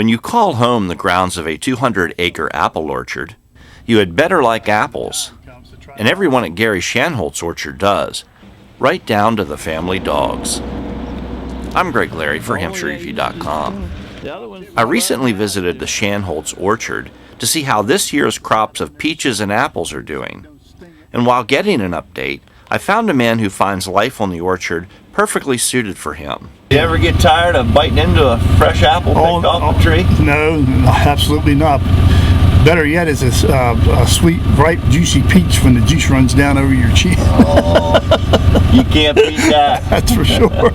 When you call home the grounds of a 200-acre apple orchard, you had better like apples. And everyone at Gary Shanholtz orchard does, right down to the family dogs. I'm Greg Larry for HampshireEV.com. I recently visited the Shanholtz orchard to see how this year's crops of peaches and apples are doing. And while getting an update, I found a man who finds life on the orchard perfectly suited for him. You ever get tired of biting into a fresh apple picked off the tree? No, absolutely not. Better yet is a sweet, ripe, juicy peach when the juice runs down over your chin. Oh, you can't beat that. That's for sure.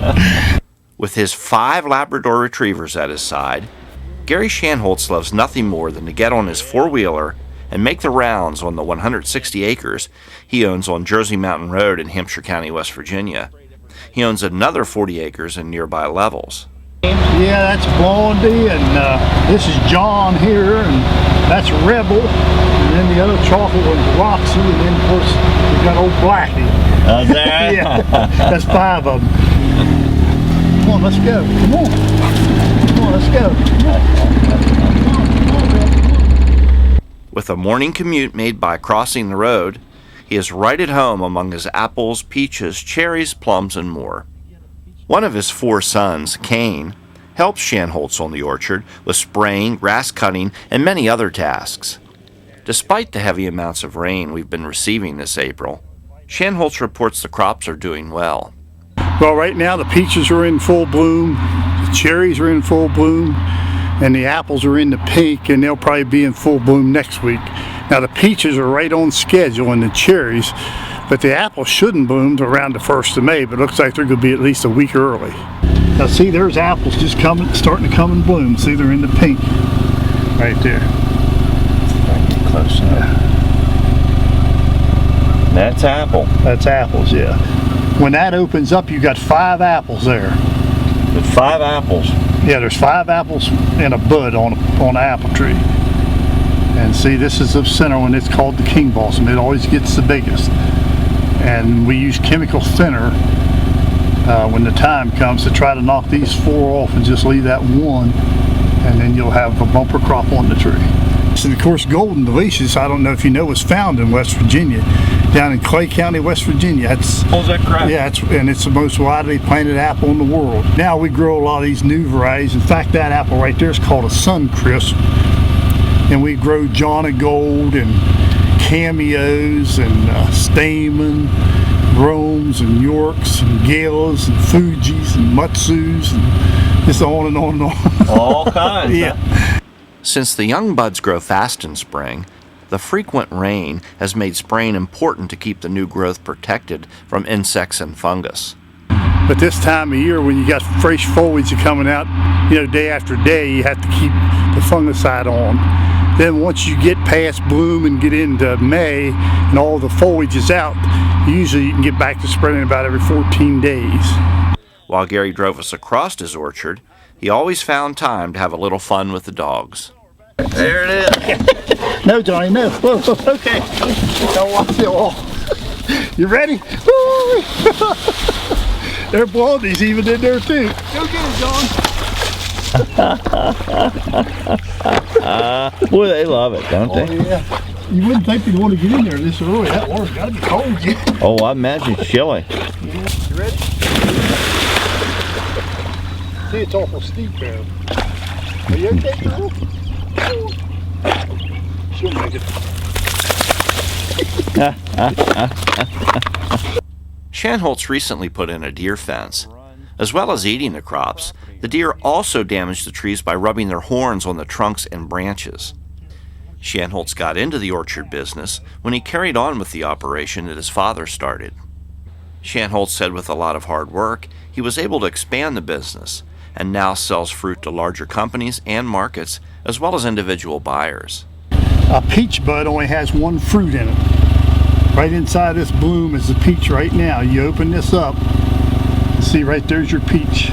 With his 5 Labrador retrievers at his side, Gary Shanholtz loves nothing more than to get on his four-wheeler and make the rounds on the 160 acres he owns on Jersey Mountain Road in Hampshire County, West Virginia. He owns another 40 acres in nearby levels. Yeah, that's Blondie, and this is John here, and that's Rebel, and then the other chocolate one's Roxy, and then of course we've got old Blackie. There? Yeah, that's 5 of them. Come on, let's go. Come on. Come on, let's go. With a morning commute made by crossing the road, he is right at home among his apples, peaches, cherries, plums, and more. One of his 4 sons, Kane, helps Shanholtz on the orchard with spraying, grass cutting, and many other tasks. Despite the heavy amounts of rain we've been receiving this April, Shanholtz reports the crops are doing well. Well, right now the peaches are in full bloom, the cherries are in full bloom, and the apples are in the pink, and they'll probably be in full bloom next week. Now the peaches are right on schedule, and the cherries, but the apples shouldn't bloom around the 1st of May, but it looks like they're going to be at least a week early. Now see, there's apples just starting to come and bloom. See, they're in the pink right there. Close enough. That's apple. That's apples, yeah. When that opens up, you got 5 apples there. With 5 apples? Yeah, there's 5 apples in a bud on an apple tree. And see, this is the center one. It's called the King Balsam. It always gets the biggest. And we use chemical thinner when the time comes to try to knock these 4 off and just leave that one, and then you'll have a bumper crop on the tree. And of course, golden delicious, I don't know if you know, was found in West Virginia, down in Clay County, West Virginia. Is that correct? Yeah, and it's the most widely planted apple in the world. Now we grow a lot of these new varieties. In fact, that apple right there is called a Suncrisp, and we grow Johnny Gold and Cameos and Stamen, Romes and Yorks and Galas and Fujis and Mutsus and just on and on and on. All kinds. Yeah. Huh? Since the young buds grow fast in spring, the frequent rain has made spraying important to keep the new growth protected from insects and fungus. But this time of year, when you got fresh foliage coming out, day after day, you have to keep the fungicide on. Then once you get past bloom and get into May and all the foliage is out, usually you can get back to spraying about every 14 days. While Gary drove us across his orchard, he always found time to have a little fun with the dogs. There it is. No, Johnny, no. Whoa, okay. Don't watch it all. You ready? There are blondies even in there too. Go get it, John. Boy, they love it, don't they? Oh, yeah. You wouldn't think they'd want to get in there this early. That water's got to be cold, yeah. Oh, I imagine it's chilly. You ready? See, it's awful steep there. Are you okay, girl? She'll make it. Shanholtz recently put in a deer fence. As well as eating the crops, the deer also damage the trees by rubbing their horns on the trunks and branches. Shanholtz got into the orchard business when he carried on with the operation that his father started. Shanholtz said with a lot of hard work, he was able to expand the business and now sells fruit to larger companies and markets, as well as individual buyers. A peach bud only has 1 fruit in it. Right inside this bloom is the peach right now. You open this up, see right there's your peach.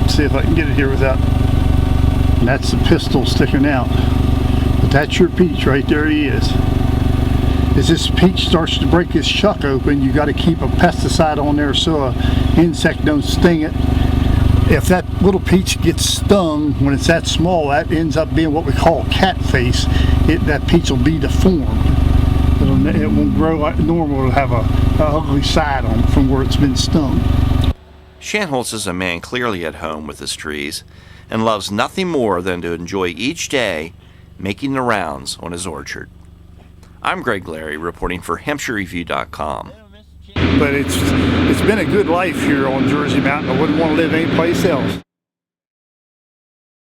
See if I can get it here without, and that's the pistil sticking out. But that's your peach right there. He is. As this peach starts to break this shuck open, you got to keep a pesticide on there so an insect don't sting it. if that little peach gets stung when it's that small, that ends up being what we call a cat face. That peach will be deformed. It won't grow like normal. It'll have a ugly side on it from where it's been stung. Shanholtz is a man clearly at home with his trees and loves nothing more than to enjoy each day making the rounds on his orchard. I'm Greg Larry reporting for HampshireReview.com. But it's been a good life here on Jersey Mountain. I wouldn't want to live anyplace else.